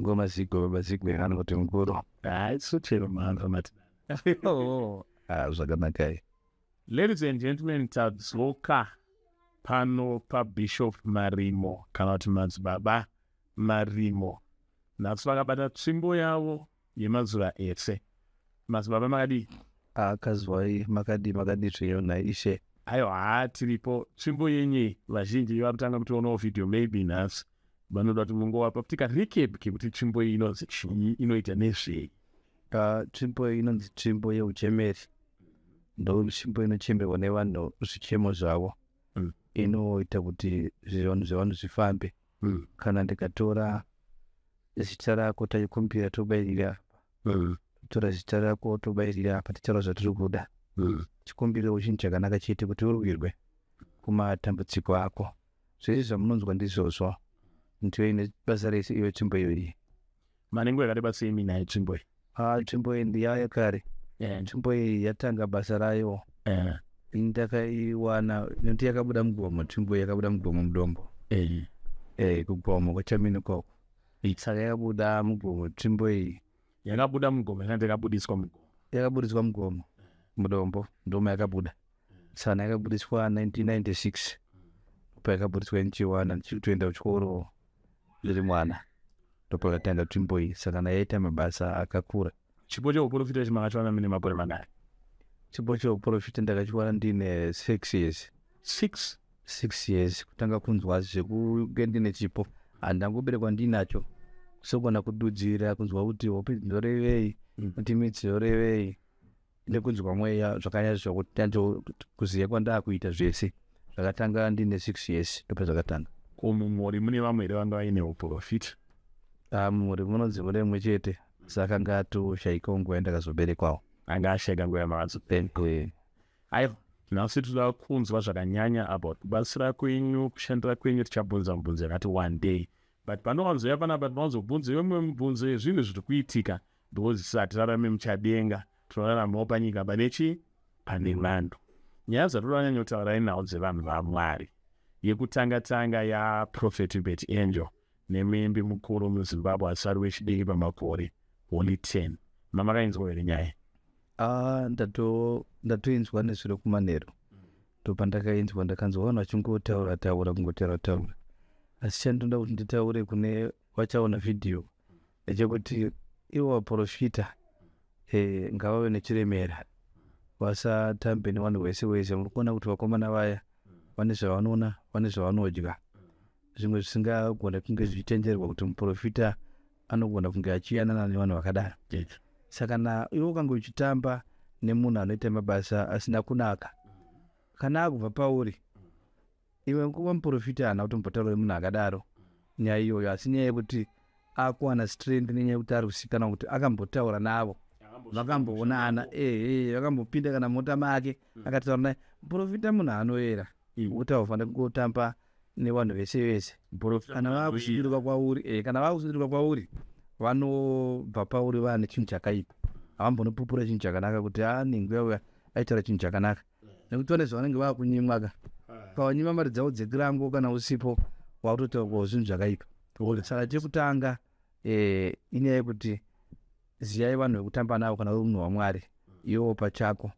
ngoma zigwe kana kuti mkuru sochero maanza mati. zvakanaka. Ladies and gentlemen, tadzoka pano paBishop Marimo kana kuti madzibaba Marimo. Nhasi vakabata tsvimbo yavo yemazuva ese. Madzibaba makadi? Akazwai makadi zviyona ishe. Aiwa tiripo tsvimbo yenye vazhinji vakutanga kutoonawo vhidhiyo maybe nhasi. Vanoda kuti mungowapa tika recap kuti tsvimbo iyi inonzi chii, inoita nezvei. Tsvimbo iyi inonzi tsvimbo yeuchemeri. Ndo tsvimbo inochemerwa nevanhu zvichemo zvavo. Inoita kuti zvinhu zvevanhu zvifambe. Kana ndikatora zita rako taikumbira tobairira apa. Tora zita rako tobairira apa tichitaura zvatiri kuda. Chikumbiro chinhu chakanaka chete kuti urwirwe kumatambudziko ako. Zvese zvamunonzwa ndizvozvo. Ndiyo ine basa rese iyo tsvimbo iyoyi. Manengo yakareba sei nayo tsvimbo iyi? Tsvimbo iyi ndiyaya kare. Tsvimbo iyi yatanga basa rayo. Ndakaiwana noti yakabuda mugomo, tsvimbo yakabuda mugomo mudombo. Kugomo kwachamini kwako. Saka yakabuda mugomo tsvimbo iyi. Yakabuda mugomo kana yakabudiswa mugomo? Yakabudiswa mugomo mudombo ndomo yakabuda. Sana yakabudiswa 1996. Yakabudiswa nchiwana nchitoenda kuchikoro ndiri mwana. Ndipo yakatanga tsvimbo iyi. Saka nayaita mabasa akakura. Chipo cheuprofita chimakachiwana mune makore mangani? Chipo cheuprofita ndakachiwana ndine 6 years. 6 years. Kutanga kunzwa zvekunge ndine chipo. Handangoberekwa ndinacho. Kusogona kududzira kunzwa kuti hope ndorevei, kuti midzi yorevei. Nekunzwa mweya zvakanyanya zvakuti kuziya kwandakuita zvese. Zvakatanga ndine 6 years. Ndipo zvakatanga. Mumhuri mune vamwe here vanga vaine uprofita? Mumhuri munonzi mune mumwe chete. Saka ngatoshaikawo nguva yandakazoberekwawo. Anga ashaika nguva yamakazopera. Aiwa, nhasi toda kunzwa zvakanyanya about kubatsira kwenyu, kushandira kwenyu, tichabvunza mubvunzo yakati one day. But panowanzoya panapa tinozobvunza imwe mibvunzo yezvinhu zviri kuitika because hatirarame muchadenga, tinoraramawo panyika pane pane mhando. Nyaya dzatinoda kunyanya kutaura nadzo dzevanhu vaMwari yekutanga yaProfeti Bert Angel nemuimbi mukuru muZimbabwe asari wechidiki pamakore only 10. Mamakainzwa here nyaya? Ndatoinzwa nezviro kumanheru. Ndopandakainzwa ndakanzwa vanhu vachingotaura kungotaura. Asi chandoda kuti nditaure kune vachaona vhidhiyo ndechekuti ivo vaprofita ngavave nechiremera. Vasatambe nevanhu vese muri kuona kuti vakomana vaya vane zvavanoona, vane zvavanodya. Zvimwe zvisingagona kunge zvichitenderwa kuti muprofita anogona kunge achiyanana nevanhu vakadaro. Saka ivo kange uchitamba nemunhu anoita mabasa asina kunaka. Kana akubva pauri, iwe kuva muprofita hana kuti mbotaura nemunhu akadaro nyaya iyoyo, asi nyaya yekuti akuwana strength nenyaya yekuti ari kusikana kuti akambotaura navo. Vakamboonana, vakambopinda kana mota make, akataura naye. Muprofita munhu anoyera. Kuti haufanira kungotamba nevanhu vese. Kana vakushindiruka kwauri, vanobva pauri vane chinhu chakaipa. Havambonopupura chinhu chakanaka kuti ningwe uya aitaura chinhu chakanaka. Nekuti vane zvavanenge vakunyimwaka. Pawanyima mari dzavo dzekirango kana usipo wakutotaura zvinhu zvakaipa. Saka chekutanga inyaya yekuti ziyai vanhu vekutamba navo kana uri munhu waMwari iwo pachako.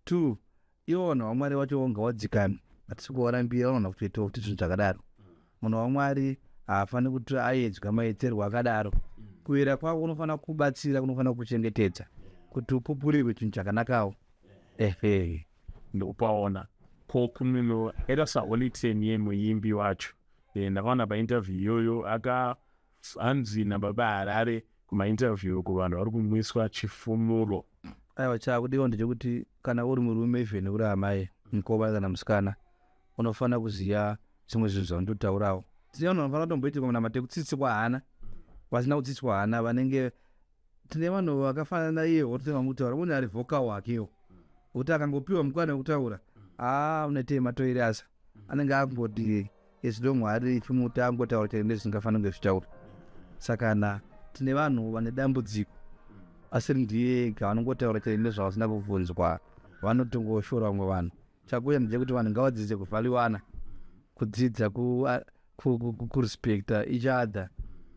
2, iwo vanhu vaMwari vacho ngavadzikame. Hatisi kuvarambira vanhu kutoitawo kuti zvinhu zvakadaro. Munhu waMwari haafani kuti aedzwa maedzerwo akadaro. Kuwira kwako kunofanira kubatsira, kunofanira kuchengetedza kuti upupurirwe chinhu chakanakawo. Ndopaona kokumino era saonly 10 yemuimbi wacho. Ndakaona painterview iyoyo hanzi naBaba Harare kumainterview kuvanhu vari kumwiswa chifumuro. Aiwa, chakudiwa ndechekuti kana uri murume even uri amai, mukoma kana musikana, unofanira kuziya zvimwe zvinhu zvaundotaurawo. Tine vanhu vanofanira kutomboitirwa munamate kutsitsikwa hana, vasina kutsitsikwa hana, vanenge tine vanhu vakafanana naiye wotema mutaura, munhu ari vocal wakewo. Kuti akangopiwa mukana wekutaura, unetema toirasa. Anenge akungoti ezvido Mwari chimuta angotaura chete nezvisingafanira kunge zvitaura. Saka tine vanhu vane dambudziko asi ndiye ega vanongotaura chete nezvavasina kubvunzwa, vanotongoshora vamwe vanhu. Chakuya ndechekuti vanhu ngavadzidze kuvhaliwana, kudzidza kurespecta each other,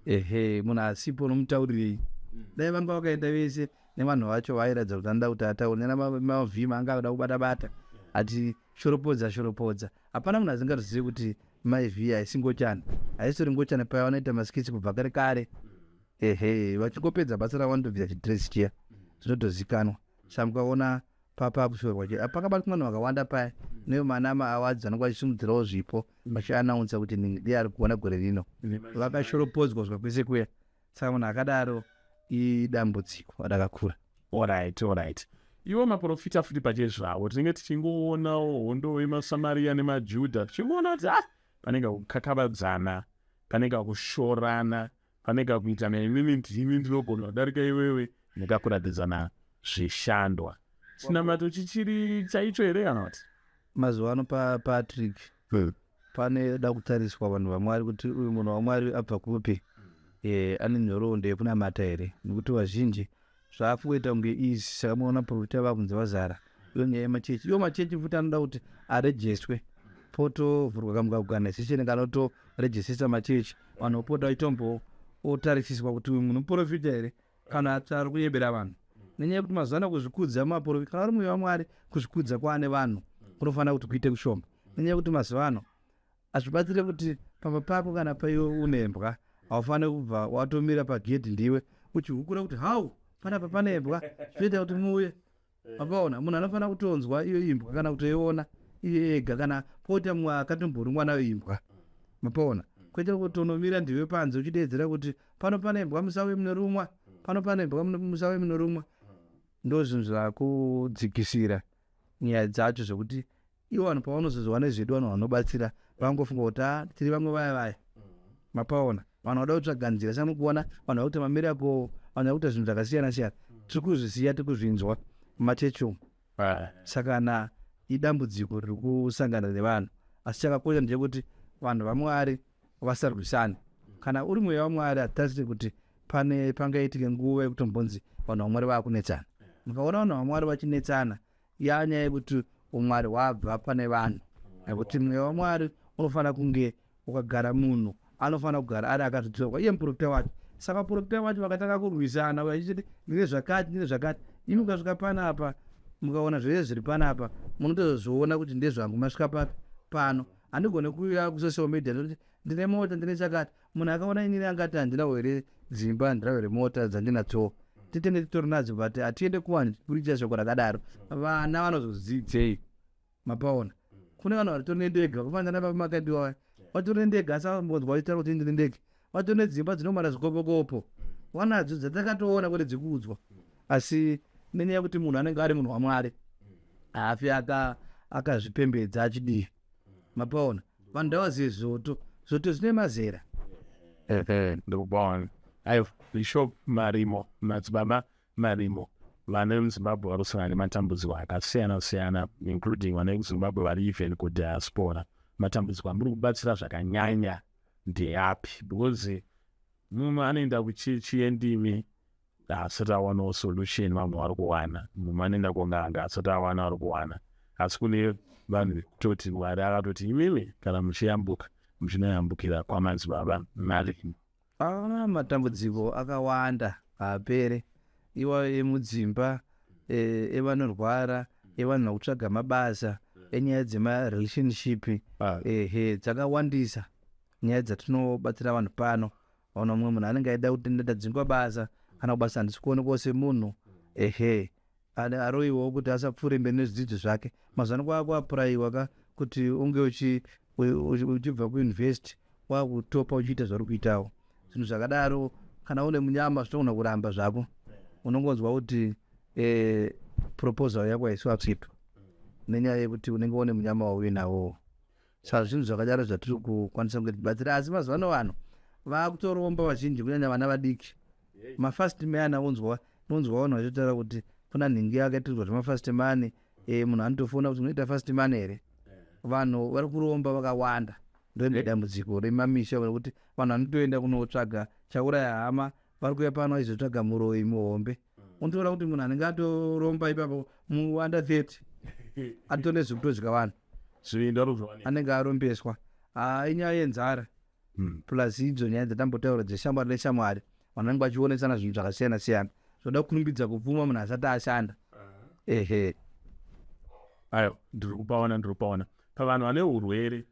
munhu asipo nomutaurirei. Dai vanga vakaenda vese nevanhu vacho vairatidza kuti anoda kuti ataure nemavhima anga ada kubata-bata ati shoropodza. Hapana munhu asingazivi kuti maivhi haisingochana, haisori ngochana paya vanoita maskitsi kubva kare. Vachingopedza basa ravo vanotobvisa chidhiresi chiya zvinotozikanwa. Mukaona pakushorwa pakabatwa vanhu vakawanda paya nemanama awards anenge achisimudzirawo zvipo vachianaunsa kuti ndiye ari kuona gore rino, vakashoropodzwa zva kwese kuya. Saka munhu akadaro idambudziko rakakura. Alright. Iwo maprofita futi pachezvavo tinenge tichingoonawo hondo yemasamaria nemajudha, tichingoona kuti panenge kukakavadzana, panenge kushorana, panenge kuita neimini ndinogona kudarika iwewe, nekakuratidzana zvishandwa. Chinamato chichiri chaicho here kana kuti? Mazuva ano Patrick paneda kutariswa vanhu vaMwari kuti uyu munhu waMwari abva kupi, ane nhoroondo yekunamata here, nekuti vazhinji zvaakuita kunge izi. Saka muona profita vakunzi vazara iyo nyaya yemachechi. Iwo machechi futi anoda kuti arejeswe, potovhurwa kamukaorganization kanotorejesesa machechi, vanhu opota vachitombotarisiswa kuti uyu munhu muprofita here kana ari kuyebera vanhu. Nenyaya yekuti mazuva ano kuzvikudza maprofita, kana uri mweya waMwari, kuzvikudza kwaane vanhu kunofanira kuti kuite kushoma. Nenyaya yekuti mazuva ano hazvibatsire kuti pamba pako kana paiwe unembwa haufaniri kubva watomira pagedhi ndiwe uchihukura kuti hau panapa pane imbwa, zvinoita kuti muuye. Mapaona munhu anofanira kutonzwa iyo imbwa kana kutoiona iye ega, kana pota mumwe akatomborumwa nayo imbwa. Mapaona kwete kutonomira ndiwe panze uchidedzera kuti pano pane imbwa musauye munorumwa, pano pane imbwa musauye munorumwa. Ndo zvinhu zvakudzikisira nyaya dzacho zvokuti ivo vanhu pavanozozwa nezvedu vanhu vanobatsira vangofunga kuti tiri vamwe vaya. Mapaona vanhu vada kutsvaga nzira. Saka mukuona vanhu vakuita mamirako, vanhu vakuita zvinhu zvakasiyana-siyana, tiri kuzvisiya, tiri kuzvinzwa mumachechi umu. Saka idambudziko riri kusangana nevanhu, asi chakakosha ndechekuti vanhu vaMwari vasarwisane. Kana uri mweya waMwari hatarisiri kuti pangaitike nguva yekutombonzi vanhu vaMwari vakunetsana. Mukaona vanhu vaMwari vachinetsana, yanyaya yekuti umwari hwabva pane vanhu, nekuti mweya waMwari unofanira kunge ukagara munhu anofanira kugara ari akazvitorwa iye muprofita wacho. Saka muprofita wacho vakatanga kurwisana vachiti ndine zvakati, imi mukasvika panapa mukaona zvese zviri panapa munotozviona kuti ndezvangu masvika pano. Handigone kuuya kusocial media kuti ndine mota ndine chakati. Munhu akaona inini angati handinawo here dzimba, handinawo here mota dzandinatsowo, titende titori nadzo, but hatiende kuwandikurita shoko rakadaro. Vana vanozodzidzei. Mapaona kune vanhu varitori nendege vakafanana pamakadiwa vaya, vatori nendege asi vambonzwa vachitaura kuti ndine ndege, vatori nedzimba dzinomara zvikopokopo, wanadzo dzatakatoona kuti dzikuudzwa. Asi nenyaya yekuti munhu anenge ari munhu waMwari haafi akazvipembedza achidii. Mapaona vanhu ndavazive zvoto zvine mazera. Ndikubaona Bishop Marimo, madzibaba Marimo, vane muZimbabwe varosangana nematambudziko akasiyana-siyana, including vane muZimbabwe vari even kudiaspora. Matambudziko amuri kubatsira zvakanyanya ndeapi? Because mumwe anoenda kuchiendimi asati awanawo solution vamwe vari kuwana, mumwe anoenda kunganga asati awana vari kuwana. Asi kune vanhu kutoti Mwari akatoti imimi kana muchiyambuka muchinoyambukira kwamadzibaba Marimo. Matambudziko akawanda haapere, iwa emudzimba, evanorwara, evanhu vakutsvaga mabasa, enyaya dzema-relationship, dzakawandisa nyaya dzatinobatsira vanhu pano. Vanhu vamwe munhu anenge aida kuti ndadzingwa basa, kana kubasa handisi kuonekwa semunhu, aroiwawo kuti asapfuure mberi nezvidzidzo zvake. Mazuva ano kwakuapurayiwa kuti unge uchibva kuyunivhesiti wakutopa uchiita zvari kuitawo. Zvinhu zvakadaro kana une munyama zvinogona kuramba zvako, unongonzwa kuti proposal yako haisi accept nenyaya yekuti unenge une munyama wauye nawo. Saka zvinhu zvakadaro zvatiri kukwanisa kunge tibatsira. Asi mazuva ano vanhu vakutoromba vazhinji kunyanya vana vadiki. Mafirst man unonzwa vanhu vachitaura kuti kuna nhingi yakaitirwa zvemafirst man, munhu anotofona kuti unoita first man here. Vanhu vari kuromba vakawanda, ndoine dambudziko remamisha kuti vanhu vanotoenda kunotsvaga chauraya hama, vari kuuya pano vachizotsvaga muroyi muhombe. Unotoona kuti munhu anenge atoromba ipapo muunder 30 atone zvikuto zvikawanda, anenge arombeswa. Inyaya yenzara, plus idzo nyaya dzatambotaura dzeshamwari neshamwari vanenge vachionesana zvinhu zvakasiyana siyana zvoda kurumbidza kupfuma munhu asati ashanda. Ayo ndiri kupaona pavanhu vane urwere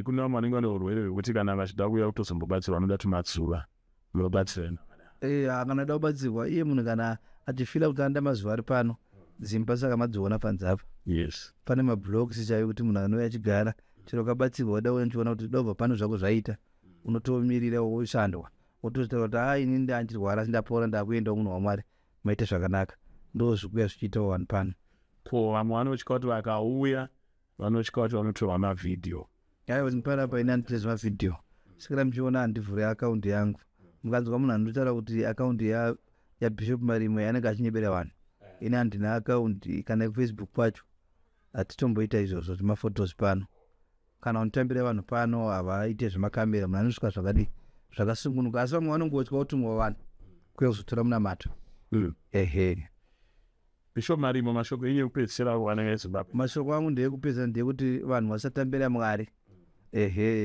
kune vamwe vanenge vane urwere hwekuti kana vachida kuuya kutozombobatsirwa vanoda tumadzuva munobatsirana. Kana da kubatsirwa iye munhu kana achifila kuti anda mazuva ari pano dzimba saka madziona panzapa. Yes. Pane mablogs chaiwo kuti munhu anouya achigara chero kabatsirwa wada uchiona kuti dobva pano zvako zvaita unotomirira woshandwa wototaura kuti ini ndandirwara ndapora ndakuendawo munhu waMwari maita zvakanaka ndozvikuya zvichiitawo vanhu pano. Ko vamwe vanotya kuti vakauya vanotya kuti vanotorwa mavhidhiyo. Aiwa panapa ini handitezi mavhidhiyo sikira muchiona handivhure akaunti yangu mukanzwa munhu anotaura kuti akaunti yaBishop Marimo yanenge achinyebera vanhu ini handina akaunti kana Facebook kwacho hatitomboita izvozvo zvemafotos pano kana unotambira vanhu pano havaite zvemakamera munhu anosvika zvakadi zvakasungunuka asi vamwe vanongotya utumwa vanhu kuya kuzotora munamato. Bishop Marimo mashoko enyu ekupedzisira wanenge eZimbabwe. Mashoko angu ndeekupedza ndeyekuti vanhu vasatambira Mwari.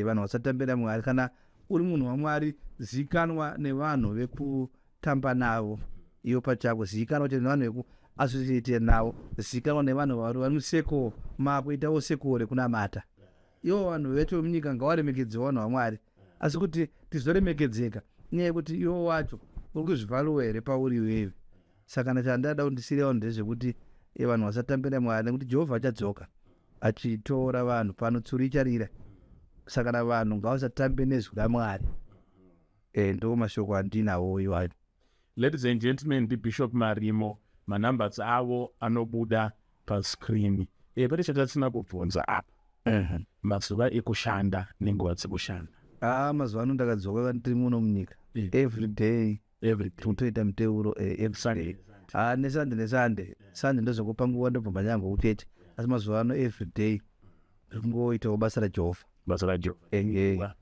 Vanhu vasatambira Mwari. Kana uri munhu waMwari zikanwa nevanhu vekutamba navo iwo pachako zikanwa kuti nevanhu vekuassociate navo zikanwa nevanhu vari museko mako itawo sekore kunamata iwo vanhu vetu munyika ngawaremekedze vanhu waMwari asi kuti tizoremekedzeka nyaya yekuti iwo wacho uri kuzvivalo here pauri iwewe. Saka chandada kundisiriwa ndezvekuti vanhu vasatambira Mwari nekuti Jehovha achadzoka achitora vanhu pano tsuri icharira saka na vanhu ngavasatambe nezwi raMwari. Ndo mashoko andinawo iwayo. Ladies and gentlemen, the Bishop Marimo manumbers avo anobuda pascreen. Pane chatatsina kubvunza apa mazuva ekushanda nenguva dzekushanda. Mazuva ano ndakadzoka ndiri muno munyika every day toita muteuro every day nesande ndozokupa nguva ndobva nyango utete asi mazuva ano every day ngoitawo basa raJehovha.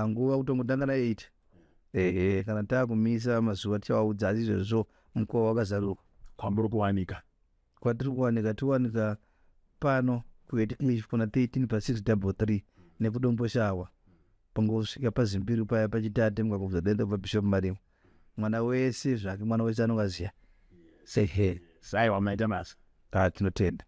Nguva kutongotanga na8 kana taakumisa mazuva tichawaudza asi izvozvo mukova wakazaruka. Kwamuri kuwanika kwatiri kuwanika pano kuEtcliff kuna 13/633 nekudomboshawa pangosvika paZimbiri paya pachitate mukakubva denda paBishop Marimo mwana wese zvake mwana wese anongaziya. Sai wamaita masa tinotenda.